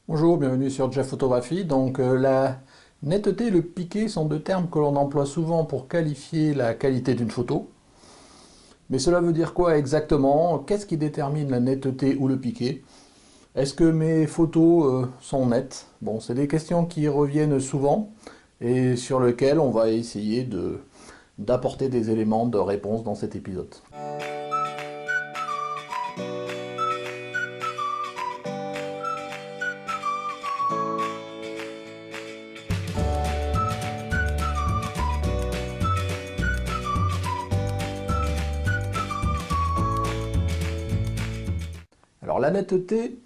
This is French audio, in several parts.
Bonjour, bienvenue sur Jeff Photographie. La netteté et le piqué sont deux termes que l'on emploie souvent pour qualifier la qualité d'une photo. Mais cela veut dire quoi exactement? Qu'est-ce qui détermine la netteté ou le piqué? Est-ce que mes photos sont nettes? Bon, c'est des questions qui reviennent souvent et sur lesquelles on va essayer d'apporter des éléments de réponse dans cet épisode. Alors la netteté,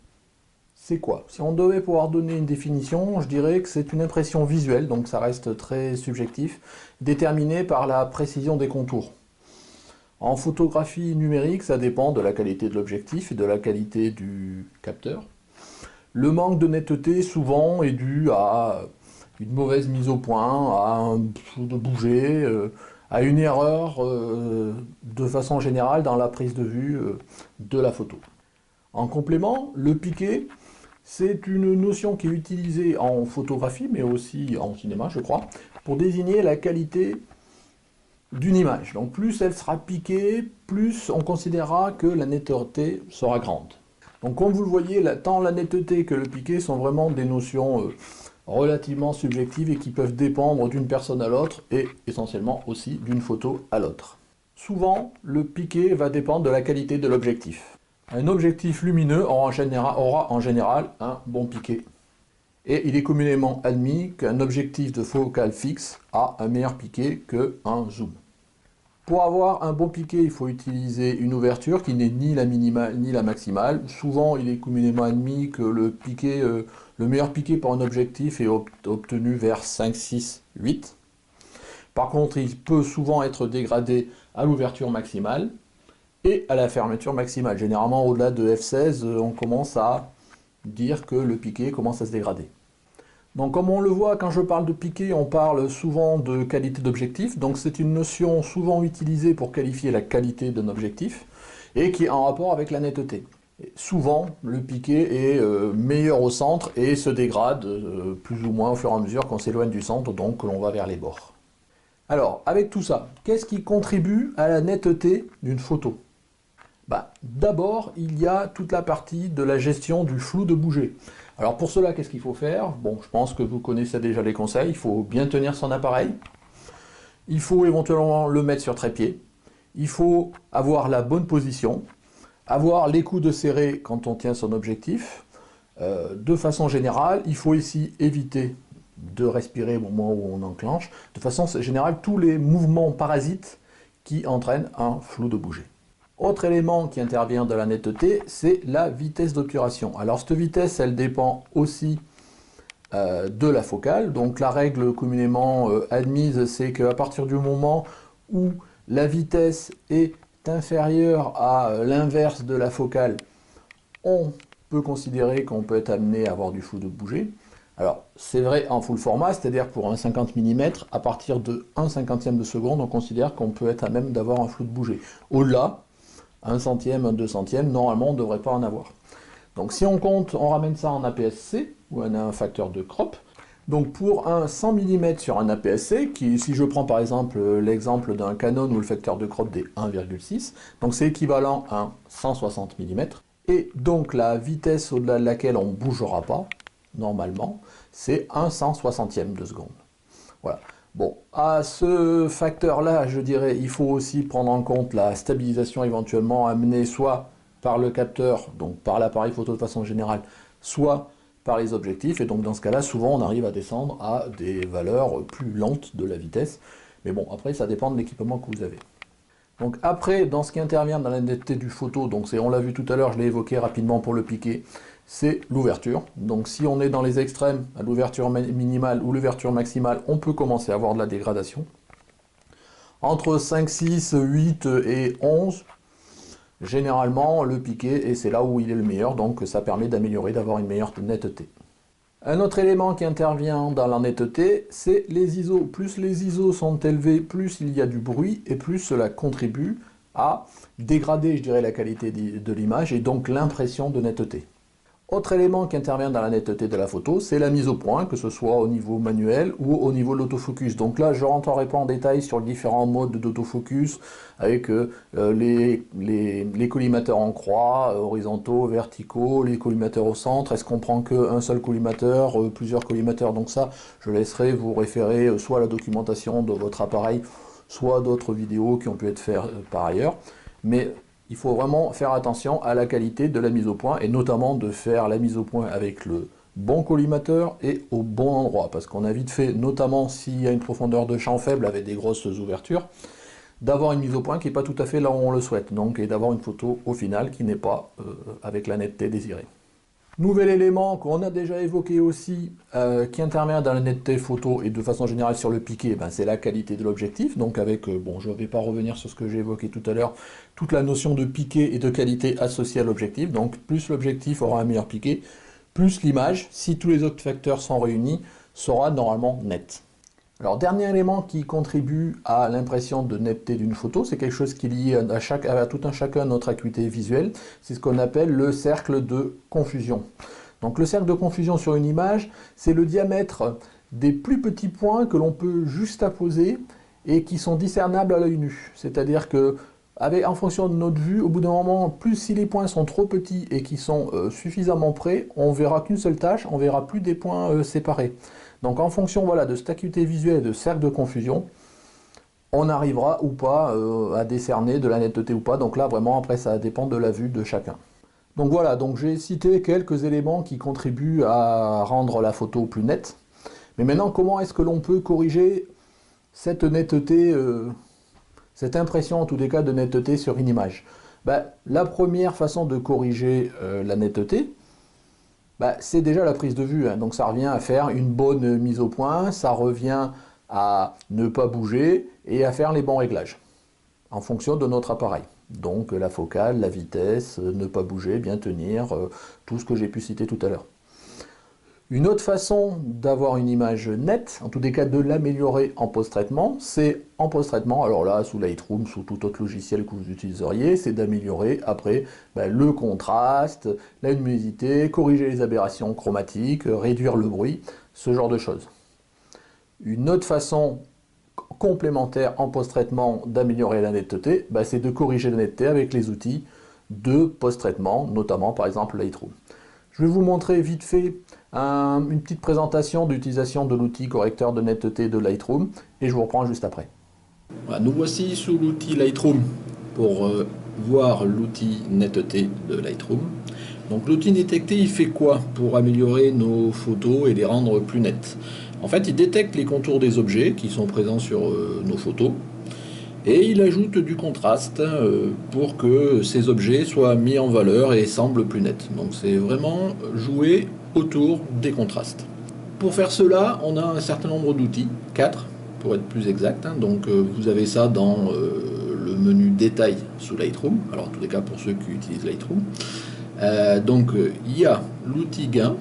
c'est quoi? Si on devait pouvoir donner une définition, je dirais que c'est une impression visuelle, donc ça reste très subjectif, déterminée par la précision des contours. En photographie numérique, ça dépend de la qualité de l'objectif et de la qualité du capteur. Le manque de netteté, souvent, est dû à une mauvaise mise au point, à un flou de bouger, à une erreur de façon générale dans la prise de vue de la photo. En complément, le piqué, c'est une notion qui est utilisée en photographie, mais aussi en cinéma, je crois, pour désigner la qualité d'une image. Donc plus elle sera piquée, plus on considérera que la netteté sera grande. Donc comme vous le voyez, tant la netteté que le piqué sont vraiment des notions relativement subjectives et qui peuvent dépendre d'une personne à l'autre et essentiellement aussi d'une photo à l'autre. Souvent, le piqué va dépendre de la qualité de l'objectif. Un objectif lumineux aura en général un bon piqué. Et il est communément admis qu'un objectif de focale fixe a un meilleur piqué qu'un zoom. Pour avoir un bon piqué, il faut utiliser une ouverture qui n'est ni la minimale ni la maximale. Souvent, il est communément admis que le meilleur piqué pour un objectif est obtenu vers 5, 6, 8. Par contre, il peut souvent être dégradé à l'ouverture maximale et à la fermeture maximale. Généralement, au-delà de f16, on commence à dire que le piqué commence à se dégrader. Donc comme on le voit, quand je parle de piqué, on parle souvent de qualité d'objectif. Donc c'est une notion souvent utilisée pour qualifier la qualité d'un objectif et qui est en rapport avec la netteté. Et souvent, le piqué est meilleur au centre et se dégrade plus ou moins au fur et à mesure qu'on s'éloigne du centre, donc que l'on va vers les bords. Alors, avec tout ça, qu'est-ce qui contribue à la netteté d'une photo? D'abord, il y a toute la partie de la gestion du flou de bouger. Alors pour cela, qu'est-ce qu'il faut faire? Bon, je pense que vous connaissez déjà les conseils. Il faut bien tenir son appareil. Il faut éventuellement le mettre sur trépied. Il faut avoir la bonne position. Avoir les coudes serrés quand on tient son objectif. De façon générale, il faut ici éviter de respirer au moment où on enclenche. De façon générale, tous les mouvements parasites qui entraînent un flou de bouger. Autre élément qui intervient dans la netteté, c'est la vitesse d'obturation. Alors cette vitesse, elle dépend aussi de la focale. Donc la règle communément admise, c'est qu'à partir du moment où la vitesse est inférieure à l'inverse de la focale, on peut considérer qu'on peut être amené à avoir du flou de bouger. Alors c'est vrai en full format, c'est-à-dire pour un 50 mm, à partir de 1/50 de seconde, on considère qu'on peut être à même d'avoir un flou de bouger. Au-delà, 1 centième, 1 200e, normalement on ne devrait pas en avoir. Donc si on compte, on ramène ça en APS-C, ou un facteur de crop. Donc pour un 100 mm sur un APS-C, qui, si je prends par exemple l'exemple d'un Canon où le facteur de crop est 1,6, donc c'est équivalent à un 160 mm, et donc la vitesse au-delà de laquelle on ne bougera pas, normalement, c'est 1 160e de seconde. Voilà. Bon, à ce facteur-là, je dirais, il faut aussi prendre en compte la stabilisation éventuellement amenée soit par le capteur, donc par l'appareil photo de façon générale, soit par les objectifs. Et donc dans ce cas-là, souvent on arrive à descendre à des valeurs plus lentes de la vitesse. Mais bon, après ça dépend de l'équipement que vous avez. Donc après, dans ce qui intervient dans la netteté du photo, donc on l'a vu tout à l'heure, je l'ai évoqué rapidement pour le piqué, c'est l'ouverture. Donc si on est dans les extrêmes, à l'ouverture minimale ou l'ouverture maximale, on peut commencer à avoir de la dégradation. Entre 5, 6, 8 et 11, généralement le piqué, et c'est là où il est le meilleur, donc ça permet d'améliorer, d'avoir une meilleure netteté. Un autre élément qui intervient dans la netteté, c'est les ISO. Plus les ISO sont élevés, plus il y a du bruit, et plus cela contribue à dégrader, je dirais, la qualité de l'image, et donc l'impression de netteté. Autre élément qui intervient dans la netteté de la photo, c'est la mise au point, que ce soit au niveau manuel ou au niveau de l'autofocus. Donc là, je rentrerai pas en détail sur les différents modes d'autofocus, avec les collimateurs en croix, horizontaux, verticaux, les collimateurs au centre. Est-ce qu'on prend qu'un seul collimateur, plusieurs collimateurs? Donc ça, je laisserai vous référer soit à la documentation de votre appareil, soit d'autres vidéos qui ont pu être faites par ailleurs. Mais il faut vraiment faire attention à la qualité de la mise au point, et notamment de faire la mise au point avec le bon collimateur et au bon endroit, parce qu'on a vite fait, notamment s'il y a une profondeur de champ faible avec des grosses ouvertures, d'avoir une mise au point qui n'est pas tout à fait là où on le souhaite, donc, et d'avoir une photo au final qui n'est pas avec la netteté désirée. Nouvel élément qu'on a déjà évoqué aussi, qui intervient dans la netteté photo et de façon générale sur le piqué, ben c'est la qualité de l'objectif. Donc avec, bon, je ne vais pas revenir sur ce que j'ai évoqué tout à l'heure, toute la notion de piqué et de qualité associée à l'objectif. Donc plus l'objectif aura un meilleur piqué, plus l'image, si tous les autres facteurs sont réunis, sera normalement nette. Alors, dernier élément qui contribue à l'impression de netteté d'une photo, c'est quelque chose qui est lié à tout un chacun notre acuité visuelle, c'est ce qu'on appelle le cercle de confusion. Donc le cercle de confusion sur une image, c'est le diamètre des plus petits points que l'on peut juxtaposer et qui sont discernables à l'œil nu. C'est-à-dire que, en fonction de notre vue, au bout d'un moment, plus si les points sont trop petits et qui sont suffisamment près, on verra qu'une seule tâche, on verra plus des points séparés. Donc en fonction voilà, de cette acuité visuelle et de cercle de confusion, on arrivera ou pas à décerner de la netteté ou pas. Donc là vraiment après ça dépend de la vue de chacun. Donc voilà, donc j'ai cité quelques éléments qui contribuent à rendre la photo plus nette. Mais maintenant, comment est-ce que l'on peut corriger cette netteté, cette impression en tous les cas de netteté sur une image? Ben, la première façon de corriger la netteté, bah, c'est déjà la prise de vue, hein. Donc ça revient à faire une bonne mise au point, ça revient à ne pas bouger et à faire les bons réglages en fonction de notre appareil. Donc la focale, la vitesse, ne pas bouger, bien tenir, tout ce que j'ai pu citer tout à l'heure. Une autre façon d'avoir une image nette, en tous les cas de l'améliorer en post-traitement, c'est en post-traitement, alors là sous Lightroom, sous tout autre logiciel que vous utiliseriez, c'est d'améliorer après le contraste, la luminosité, corriger les aberrations chromatiques, réduire le bruit, ce genre de choses. Une autre façon complémentaire en post-traitement d'améliorer la netteté, c'est de corriger la netteté avec les outils de post-traitement, notamment par exemple Lightroom. Je vais vous montrer vite fait une petite présentation d'utilisation de l'outil correcteur de netteté de Lightroom et je vous reprends juste après. Voilà, nous voici sous l'outil Lightroom pour voir l'outil netteté de Lightroom. Donc l'outil netteté, il fait quoi pour améliorer nos photos et les rendre plus nettes? En fait, il détecte les contours des objets qui sont présents sur nos photos et il ajoute du contraste pour que ces objets soient mis en valeur et semblent plus nets. Donc c'est vraiment jouer autour des contrastes. Pour faire cela, on a un certain nombre d'outils, 4 pour être plus exact. Donc vous avez ça dans le menu détail sous Lightroom, alors en tous les cas pour ceux qui utilisent Lightroom. Il y a l'outil gain,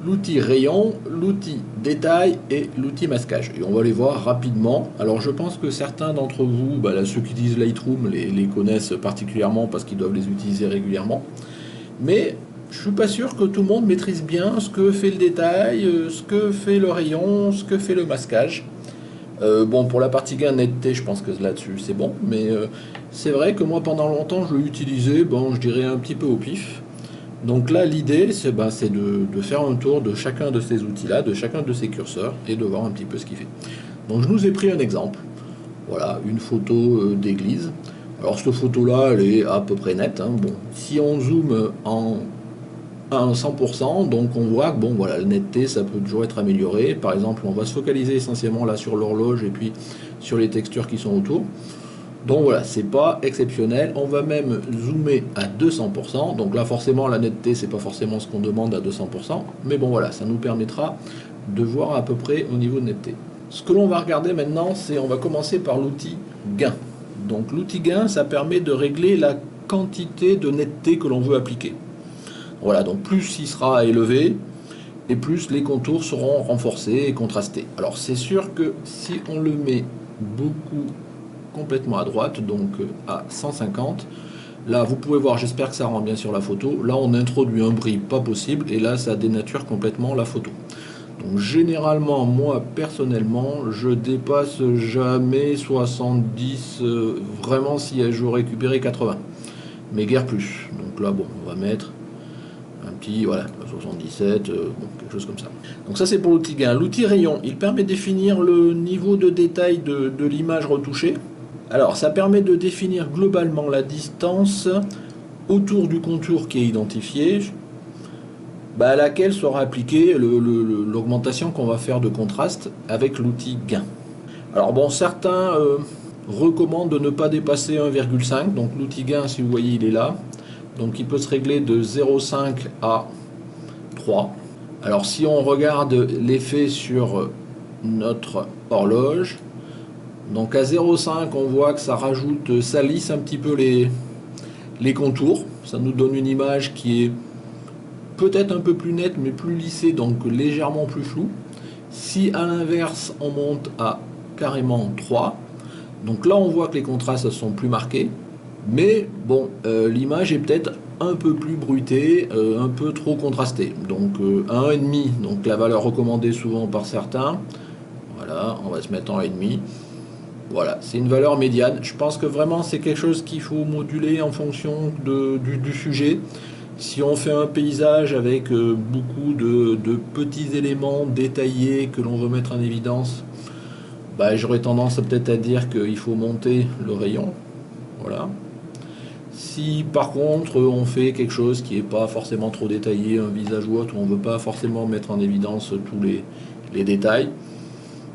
l'outil rayon, l'outil détail et l'outil masquage. Et on va les voir rapidement. Alors je pense que certains d'entre vous, ceux qui utilisent Lightroom, les connaissent particulièrement parce qu'ils doivent les utiliser régulièrement. Mais je suis pas sûr que tout le monde maîtrise bien ce que fait le détail, ce que fait le rayon, ce que fait le masquage. Pour la partie gain netteté, je pense que là-dessus c'est bon, mais c'est vrai que moi pendant longtemps je l'ai utilisé, je dirais un petit peu au pif. Donc là l'idée c'est de faire un tour de chacun de ces outils-là, de chacun de ces curseurs, et de voir un petit peu ce qu'il fait. Donc je nous ai pris un exemple, voilà, une photo d'église. Alors cette photo-là elle est à peu près nette, hein. Bon, si on zoome à 100%, donc on voit que la netteté ça peut toujours être amélioré. Par exemple, on va se focaliser essentiellement là sur l'horloge et puis sur les textures qui sont autour. Donc voilà, c'est pas exceptionnel. On va même zoomer à 200%. Donc là forcément la netteté c'est pas forcément ce qu'on demande à 200%, mais voilà, ça nous permettra de voir à peu près au niveau de netteté. Ce que l'on va regarder maintenant, c'est on va commencer par l'outil gain. Donc l'outil gain, ça permet de régler la quantité de netteté que l'on veut appliquer. Voilà, donc plus il sera élevé, et plus les contours seront renforcés et contrastés. Alors c'est sûr que si on le met complètement à droite, donc à 150, Là, vous pouvez voir, j'espère que ça rend bien sur la photo. Là, on introduit un bris pas possible et là, ça dénature complètement la photo. Donc, généralement, moi, personnellement, je dépasse jamais 70, vraiment si je veux récupérer 80. Mais guère plus. Donc là, bon, on va mettre un petit, voilà, 77, bon, quelque chose comme ça. Donc ça, c'est pour l'outil gain. L'outil rayon, il permet de définir le niveau de détail de l'image retouchée. Alors, ça permet de définir globalement la distance autour du contour qui est identifié, à laquelle sera appliquée l'augmentation qu'on va faire de contraste avec l'outil gain. Alors bon, certains recommandent de ne pas dépasser 1,5, donc l'outil gain, si vous voyez, il est là. Donc il peut se régler de 0,5 à 3. Alors si on regarde l'effet sur notre horloge, donc à 0,5 on voit que ça rajoute, ça lisse un petit peu les contours. Ça nous donne une image qui est peut-être un peu plus nette mais plus lissée, donc légèrement plus floue. Si à l'inverse on monte à carrément 3, donc là on voit que les contrastes sont plus marqués. Mais bon, l'image est peut-être un peu plus bruitée, un peu trop contrastée. Donc 1,5, donc la valeur recommandée souvent par certains. Voilà, on va se mettre en 1,5. Voilà, c'est une valeur médiane. Je pense que vraiment c'est quelque chose qu'il faut moduler en fonction du sujet. Si on fait un paysage avec beaucoup de petits éléments détaillés que l'on veut mettre en évidence, j'aurais tendance peut-être à dire qu'il faut monter le rayon. Voilà. Si par contre on fait quelque chose qui n'est pas forcément trop détaillé, un visage ou autre, où on ne veut pas forcément mettre en évidence tous les détails,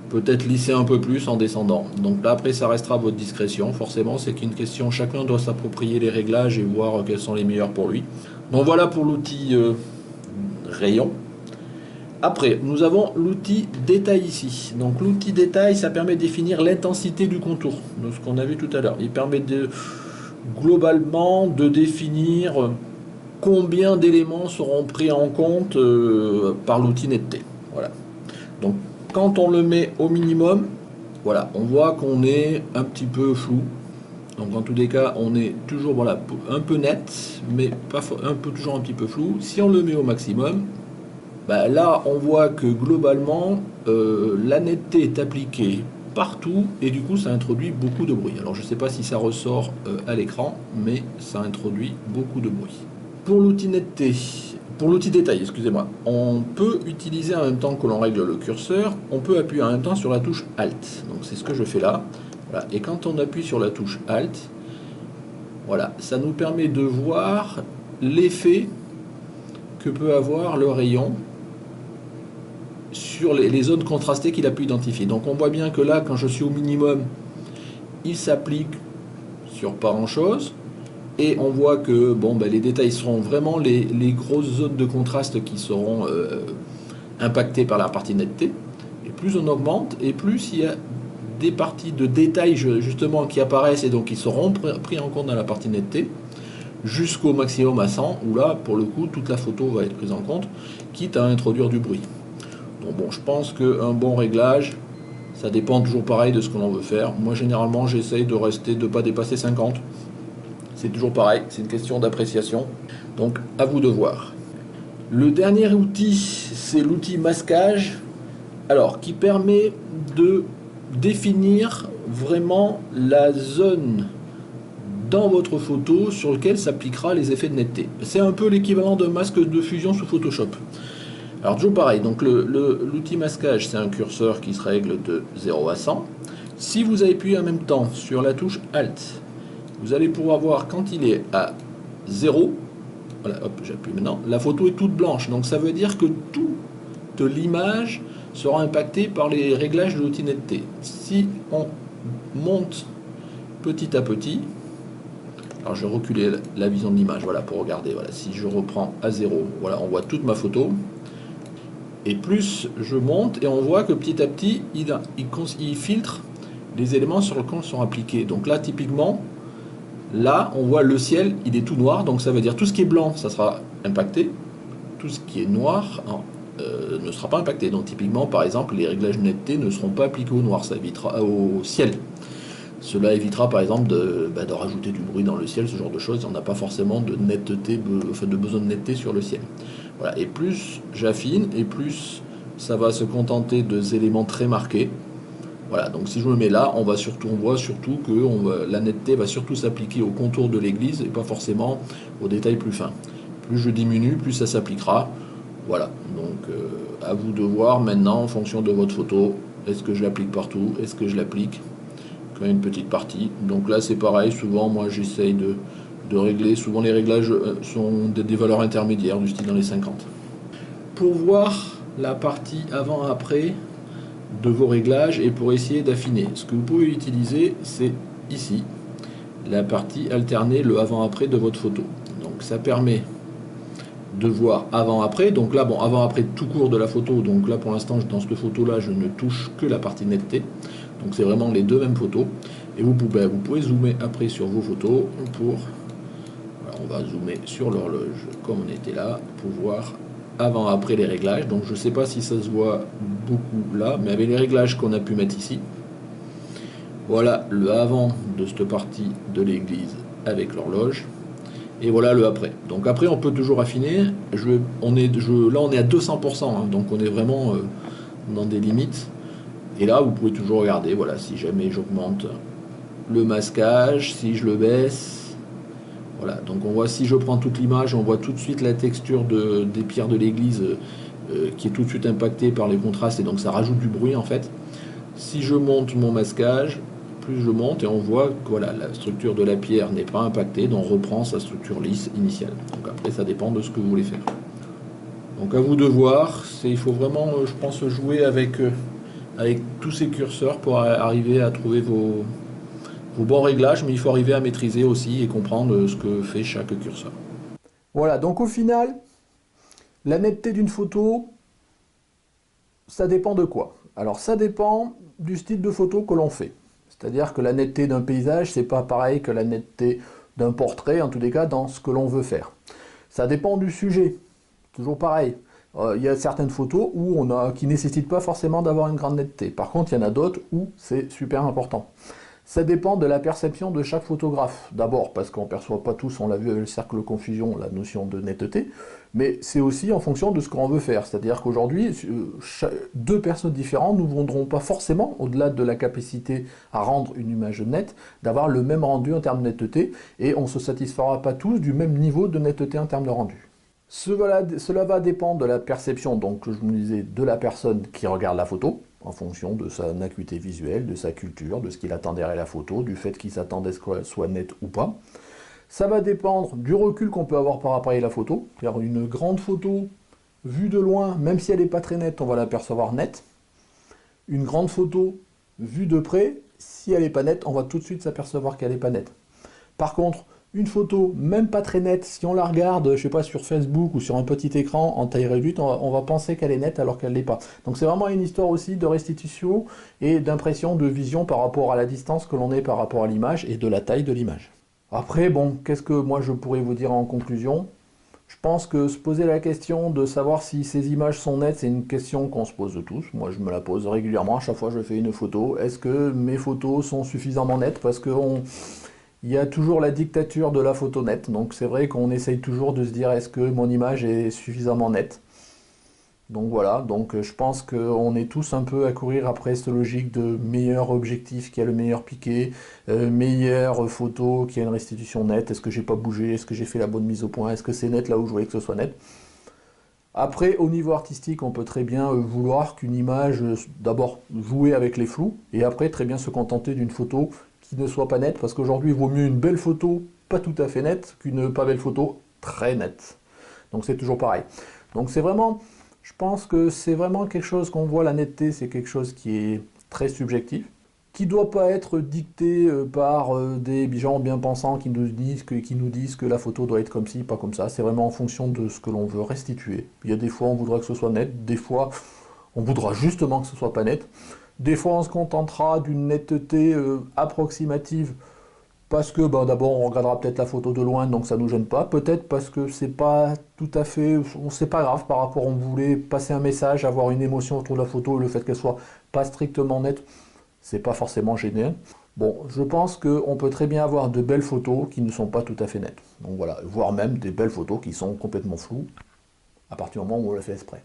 peut-être lisser un peu plus en descendant. Donc là après ça restera à votre discrétion, forcément c'est qu'une question, chacun doit s'approprier les réglages et voir quels sont les meilleurs pour lui. Donc voilà pour l'outil rayon. Après, nous avons l'outil détail ici. Donc l'outil détail, ça permet de définir l'intensité du contour, de ce qu'on a vu tout à l'heure. Il permet globalement de définir combien d'éléments seront pris en compte par l'outil netteté. Voilà. Donc quand on le met au minimum, voilà, on voit qu'on est un petit peu flou. Donc en tous les cas, on est toujours voilà, un peu net, mais pas toujours un petit peu flou. Si on le met au maximum, là on voit que globalement la netteté est appliquée partout et du coup ça introduit beaucoup de bruit. Alors je ne sais pas si ça ressort à l'écran, mais ça introduit beaucoup de bruit. Pour l'outil netteté, pour l'outil détail, excusez-moi, on peut utiliser en même temps que l'on règle le curseur, on peut appuyer en même temps sur la touche Alt. Donc c'est ce que je fais là. Voilà. Et quand on appuie sur la touche Alt, voilà, ça nous permet de voir l'effet que peut avoir le rayon sur les zones contrastées qu'il a pu identifier. Donc on voit bien que là, quand je suis au minimum, il s'applique sur pas grand chose. Et on voit que les détails seront vraiment les grosses zones de contraste qui seront impactées par la partie netteté. Et plus on augmente, et plus il y a des parties de détails justement qui apparaissent et donc qui seront pris en compte dans la partie netteté, jusqu'au maximum à 100, où là, pour le coup, toute la photo va être prise en compte, quitte à introduire du bruit. Donc bon, je pense qu'un bon réglage, ça dépend toujours pareil de ce que l'on veut faire. Moi, généralement, j'essaye de ne pas dépasser 50. C'est toujours pareil, c'est une question d'appréciation. Donc, à vous de voir. Le dernier outil, c'est l'outil masquage, alors qui permet de définir vraiment la zone dans votre photo sur lequel s'appliquera les effets de netteté. C'est un peu l'équivalent d'un masque de fusion sous Photoshop. Alors toujours pareil, donc l'outil masquage, c'est un curseur qui se règle de 0 à 100. Si vous appuyez en même temps sur la touche Alt, vous allez pouvoir voir quand il est à 0, voilà, hop, j'appuie maintenant, la photo est toute blanche. Donc ça veut dire que toute l'image sera impactée par les réglages de l'outil netteté. Si on monte petit à petit, alors je vais reculer la vision de l'image, voilà, pour regarder, voilà, si je reprends à 0, voilà, on voit toute ma photo. Et plus je monte, et on voit que petit à petit, il filtre les éléments sur lesquels sont appliqués. Donc là, typiquement, là, on voit le ciel, il est tout noir, donc ça veut dire tout ce qui est blanc, ça sera impacté. Tout ce qui est noir ne sera pas impacté. Donc typiquement, par exemple, les réglages de netteté ne seront pas appliqués au noir, ça évitera au ciel. Cela évitera par exemple de rajouter du bruit dans le ciel, ce genre de choses. On n'a pas forcément de netteté, de besoin de netteté sur le ciel. Voilà. Et plus j'affine, et plus ça va se contenter de éléments très marqués. Voilà, donc si je me mets là, on voit surtout que la netteté va surtout s'appliquer au contour de l'église et pas forcément aux détails plus fins. Plus je diminue, plus ça s'appliquera. Voilà, donc à vous de voir maintenant en fonction de votre photo. Est-ce que je l'applique partout? Est-ce que je l'applique quand une petite partie? Donc là c'est pareil, souvent moi j'essaye de régler, souvent les réglages sont des valeurs intermédiaires, du style dans les 50. Pour voir la partie avant-après de vos réglages et pour essayer d'affiner, ce que vous pouvez utiliser, c'est ici, la partie alternée, le avant-après de votre photo. Donc ça permet de voir avant-après, donc là, bon, avant-après tout court de la photo, donc là pour l'instant, dans cette photo-là, je ne touche que la partie netteté, donc c'est vraiment les deux mêmes photos, et vous pouvez zoomer après sur vos photos pour, voilà, on va zoomer sur l'horloge comme on était là, pour voir avant-après les réglages. Donc je ne sais pas si ça se voit beaucoup là, mais avec les réglages qu'on a pu mettre ici, voilà le avant de cette partie de l'église avec l'horloge, et voilà le après. Donc après on peut toujours affiner. Là on est à 200%, hein, donc on est vraiment dans des limites. Et là vous pouvez toujours regarder, voilà, si jamais j'augmente le masquage, si je le baisse. Voilà, donc on voit, si je prends toute l'image, on voit tout de suite la texture des pierres de l'église qui est tout de suite impactée par les contrastes, et donc ça rajoute du bruit en fait. Si je monte mon masquage, plus je monte, et on voit que voilà, la structure de la pierre n'est pas impactée, donc on reprend sa structure lisse initiale. Donc après ça dépend de ce que vous voulez faire. Donc à vous de voir, il faut vraiment, je pense, jouer avec tous ces curseurs pour arriver à trouver vos bons réglages, mais il faut arriver à maîtriser aussi et comprendre ce que fait chaque curseur. Voilà, donc au final, la netteté d'une photo, ça dépend de quoi? Alors ça dépend du style de photo que l'on fait. C'est-à-dire que la netteté d'un paysage, c'est pas pareil que la netteté d'un portrait, en tous les cas dans ce que l'on veut faire. Ça dépend du sujet, toujours pareil. Il y a certaines photos qui ne nécessitent pas forcément d'avoir une grande netteté. Par contre, il y en a d'autres où c'est super important. Ça dépend de la perception de chaque photographe. D'abord parce qu'on ne perçoit pas tous, on l'a vu avec le cercle de confusion, la notion de netteté, mais c'est aussi en fonction de ce qu'on veut faire. C'est-à-dire qu'aujourd'hui, deux personnes différentes ne voudront pas forcément, au-delà de la capacité à rendre une image nette, d'avoir le même rendu en termes de netteté, et on ne se satisfera pas tous du même niveau de netteté en termes de rendu. Cela va dépendre de la perception, donc je me disais, de la personne qui regarde la photo, en fonction de sa acuité visuelle, de sa culture, de ce qu'il attend derrière la photo, du fait qu'il s'attendait à ce qu'elle soit nette ou pas. Ça va dépendre du recul qu'on peut avoir par rapport à la photo. Car une grande photo, vue de loin, même si elle n'est pas très nette, on va l'apercevoir nette. Une grande photo, vue de près, si elle n'est pas nette, on va tout de suite s'apercevoir qu'elle n'est pas nette. Par contre, une photo, même pas très nette, si on la regarde, je sais pas, sur Facebook ou sur un petit écran en taille réduite, on va penser qu'elle est nette alors qu'elle l'est pas. Donc c'est vraiment une histoire aussi de restitution et d'impression de vision par rapport à la distance que l'on est par rapport à l'image et de la taille de l'image. Après, bon, qu'est-ce que moi je pourrais vous dire en conclusion? Je pense que se poser la question de savoir si ces images sont nettes, c'est une question qu'on se pose tous. Moi, je me la pose régulièrement. À chaque fois que je fais une photo, est-ce que mes photos sont suffisamment nettes? Parce que il y a toujours la dictature de la photo nette. Donc c'est vrai qu'on essaye toujours de se dire, est-ce que mon image est suffisamment nette? Donc voilà, donc je pense qu'on est tous un peu à courir après cette logique de meilleur objectif qui a le meilleur piqué, meilleure photo qui a une restitution nette. Est-ce que j'ai pas bougé? Est-ce que j'ai fait la bonne mise au point? Est-ce que c'est net là où je voulais que ce soit net? Après, au niveau artistique, on peut très bien vouloir qu'une image, d'abord jouer avec les flous, et après très bien se contenter d'une photo qui ne soit pas nette, parce qu'aujourd'hui, il vaut mieux une belle photo pas tout à fait nette qu'une pas belle photo très nette. Donc c'est toujours pareil. Donc c'est vraiment, je pense que c'est vraiment quelque chose qu'on voit, la netteté, c'est quelque chose qui est très subjectif, qui ne doit pas être dicté par des gens bien pensants qui nous disent que la photo doit être comme ci, pas comme ça. C'est vraiment en fonction de ce que l'on veut restituer. Il y a des fois on voudra que ce soit net, des fois on voudra justement que ce soit pas net. Des fois on se contentera d'une netteté approximative parce que d'abord on regardera peut-être la photo de loin donc ça nous gêne pas. Peut-être parce que c'est pas tout à fait, c'est pas grave par rapport, on voulait passer un message, avoir une émotion autour de la photo et le fait qu'elle soit pas strictement nette, c'est pas forcément gênant. Bon, je pense qu'on peut très bien avoir de belles photos qui ne sont pas tout à fait nettes. Donc voilà, voire même des belles photos qui sont complètement floues à partir du moment où on le fait exprès.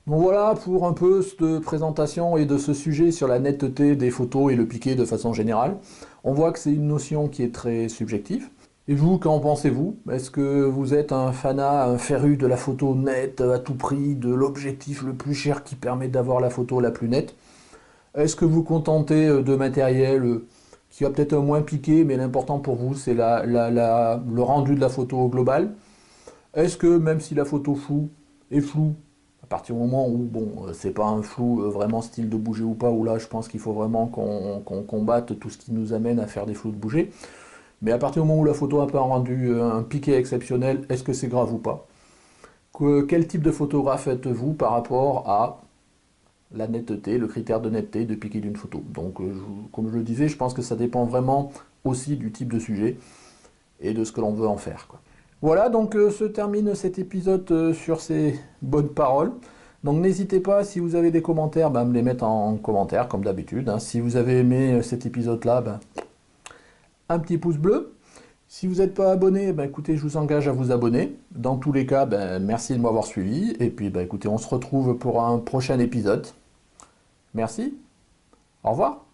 Donc voilà pour un peu cette présentation et de ce sujet sur la netteté des photos et le piqué de façon générale. On voit que c'est une notion qui est très subjective. Et vous, qu'en pensez-vous? Est-ce que vous êtes un fanat, un féru de la photo nette à tout prix, de l'objectif le plus cher qui permet d'avoir la photo la plus nette? Est-ce que vous contentez de matériel qui va peut-être moins piqué, mais l'important pour vous, c'est le rendu de la photo globale? Est-ce que même si la photo est floue, à partir du moment où, bon, c'est pas un flou vraiment style de bouger ou pas, où là, je pense qu'il faut vraiment qu'on combatte tout ce qui nous amène à faire des flous de bouger. Mais à partir du moment où la photo a pas rendu un piqué exceptionnel, est-ce que c'est grave ou pas? Quel type de photographe êtes-vous par rapport à la netteté, le critère de netteté, de piqué d'une photo? Donc, comme je le disais, je pense que ça dépend vraiment aussi du type de sujet et de ce que l'on veut en faire, quoi. Voilà, donc se termine cet épisode sur ces bonnes paroles. Donc n'hésitez pas, si vous avez des commentaires, à me les mettre en commentaire, comme d'habitude, hein. Si vous avez aimé cet épisode-là, un petit pouce bleu. Si vous n'êtes pas abonné, écoutez, je vous engage à vous abonner. Dans tous les cas, merci de m'avoir suivi. Et puis, écoutez, on se retrouve pour un prochain épisode. Merci. Au revoir.